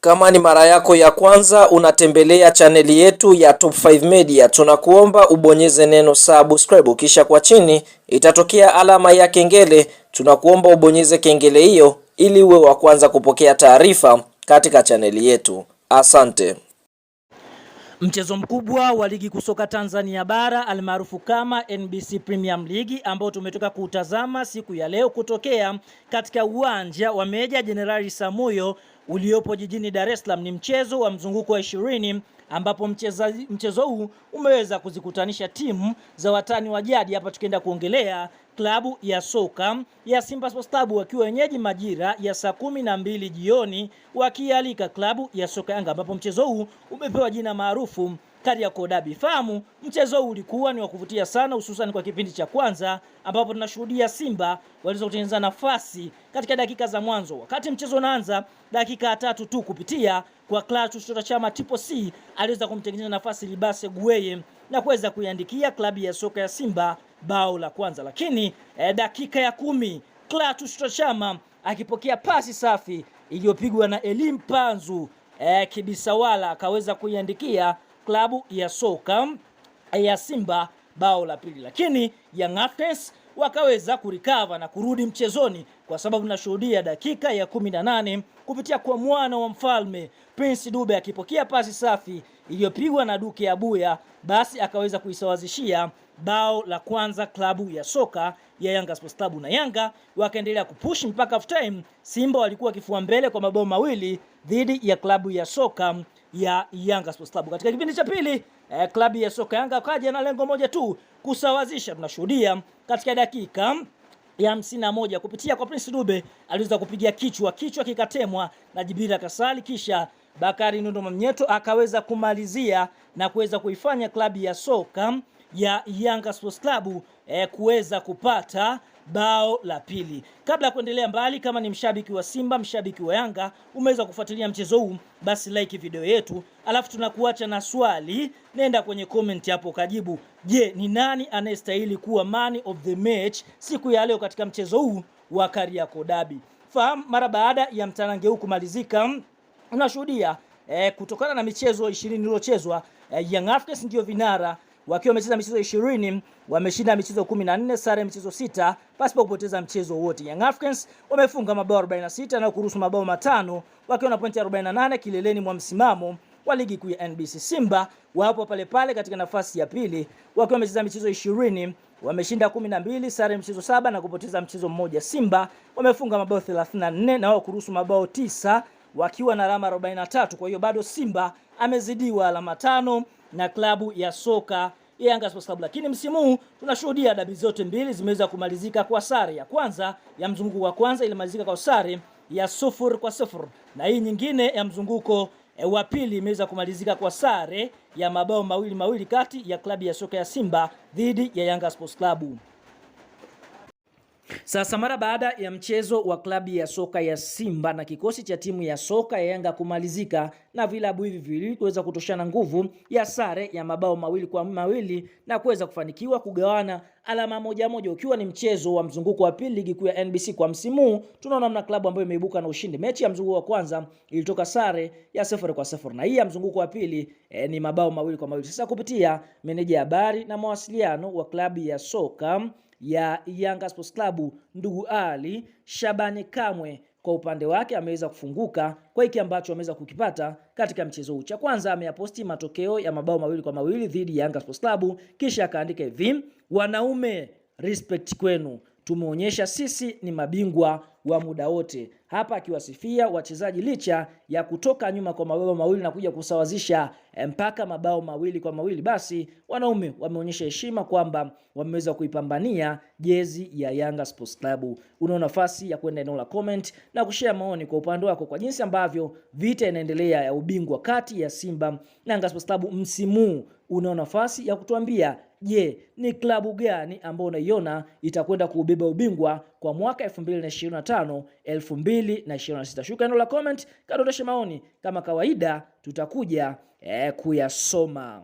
Kama ni mara yako ya kwanza unatembelea chaneli yetu ya Top 5 Media, tunakuomba ubonyeze neno subscribe, kisha kwa chini itatokea alama ya kengele. Tunakuomba ubonyeze kengele hiyo ili uwe wa kwanza kupokea taarifa katika chaneli yetu. Asante. Mchezo mkubwa wa ligi kusoka Tanzania bara almaarufu kama NBC Premium League ambao tumetoka kutazama siku ya leo kutokea katika uwanja wa Meja Jenerali Samuyo uliopo jijini Dar es Salaam. Ni mchezo wa mzunguko wa 20 ambapo mchezo huu umeweza kuzikutanisha timu za watani wa jadi. Hapa tukienda kuongelea klabu ya soka ya Simba Sports Club wakiwa wenyeji majira ya saa 12 jioni wakialika klabu ya soka Yanga, ambapo mchezo huu umepewa jina maarufu Kariakoo Derby. Fahamu mchezo huu ulikuwa ni wa kuvutia sana, hususan kwa kipindi cha kwanza ambapo tunashuhudia Simba waliweza kutengeneza nafasi katika dakika za mwanzo. Wakati mchezo unaanza, dakika 3 tu kupitia kwa Clatous Chama Tipo C aliweza kumtengeneza nafasi Libase Gueye na kuweza kuiandikia klabu ya soka ya Simba bao la kwanza. Lakini dakika ya 10 Clatous Chama akipokea pasi safi iliyopigwa na Elim Panzu Kibisawala akaweza kuiandikia klabu ya soka ya Simba bao la pili. Lakini Young Africans wakaweza kurikava na kurudi mchezoni, kwa sababu tunashuhudia dakika ya 18 kupitia kwa mwana wa mfalme Prince Dube akipokea pasi safi iliyopigwa na Duke Abuya, basi akaweza kuisawazishia bao la kwanza klabu ya soka ya Yanga Sports Club, na Yanga wakaendelea kupush mpaka half time. Simba walikuwa kifua mbele kwa mabao mawili dhidi ya klabu ya soka ya Yanga Sports Club. Katika kipindi cha pili klabu ya soka Yanga kaja na lengo moja tu, kusawazisha. Tunashuhudia katika dakika ya 51 kupitia kwa Prince Dube aliweza kupigia kichwa kikatemwa na Jibira Kasali, kisha Bakari Nondo Mamnyeto akaweza kumalizia na kuweza kuifanya klabu ya soka ya Yanga Sports Club kuweza kupata bao la pili. Kabla ya kuendelea mbali, kama ni mshabiki wa Simba, mshabiki wa Yanga, umeweza kufuatilia mchezo huu, basi like video yetu, alafu tunakuacha na swali. Nenda kwenye comment hapo kajibu, je, ni nani anayestahili kuwa man of the match siku ya leo katika mchezo huu wa Kariakoo Derby? Fahamu mara baada ya mtanange huu kumalizika, unashuhudia kutokana na michezo 20 iliyochezwa, Young Africans ndio vinara wakiwa wamecheza michezo 20, wameshinda michezo 14, sare michezo 6, pasipo kupoteza mchezo wote. Young Africans wamefunga mabao 46 na kuruhusu mabao 5 wakiwa na pointi 48 kileleni mwa msimamo wa ligi kuu ya NBC. Simba wapo pale pale katika nafasi ya pili wakiwa wamecheza michezo 20, wameshinda 12, sare michezo 7 na kupoteza mchezo mmoja. Simba wamefunga mabao 34 na wao kuruhusu mabao 9 wakiwa na alama 43. Kwa hiyo bado Simba amezidiwa alama 5 na klabu ya soka ya Yanga Sports Club. Lakini msimu huu tunashuhudia dabi zote mbili zimeweza kumalizika kwa sare. Ya kwanza ya mzunguko wa kwanza ilimalizika kwa sare ya 0-0, na hii nyingine ya mzunguko wa pili imeweza kumalizika kwa sare ya mabao mawili kati ya klabu ya soka ya Simba dhidi ya Yanga Sports Club. Sasa mara baada ya mchezo wa klabu ya soka ya Simba na kikosi cha timu ya soka ya Yanga kumalizika na vilabu hivi viwili kuweza kutoshana nguvu ya sare ya mabao 2-2 na kuweza kufanikiwa kugawana alama moja, ukiwa ni mchezo wa mzunguko wa pili ligi kuu ya NBC kwa msimu. Tunaona mna klabu ambayo imeibuka na ushindi. Mechi ya mzunguko wa kwanza ilitoka sare ya 0-0 na hii ya mzunguko wa pili ni mabao 2-2. Sasa kupitia meneja habari na mawasiliano wa klabu ya soka ya Yanga Sports Club ndugu Ali Shabani Kamwe, kwa upande wake ameweza kufunguka kwa hiki ambacho ameweza kukipata katika mchezo huu. Cha kwanza ameyaposti matokeo ya mabao 2-2 dhidi ya Yanga Sports Club, kisha akaandika hivi: wanaume, respect kwenu, tumeonyesha sisi ni mabingwa wa muda wote. Hapa akiwasifia wachezaji licha ya kutoka nyuma kwa mabao 2 na kuja kusawazisha mpaka mabao 2-2, basi wanaume wameonyesha heshima kwamba wameweza kuipambania jezi ya Yanga Sports Club. Una nafasi ya kwenda eneo la comment na kushare maoni kwa upande wako kwa jinsi ambavyo vita inaendelea ya ubingwa kati ya Simba na Yanga Sports Club msimu. Una nafasi ya kutuambia, je, ni klabu gani ambayo unaiona itakwenda kuubeba ubingwa kwa mwaka 2025 2026? Shuka eneo la comment, kadondosha maoni, kama kawaida tutakuja kuyasoma.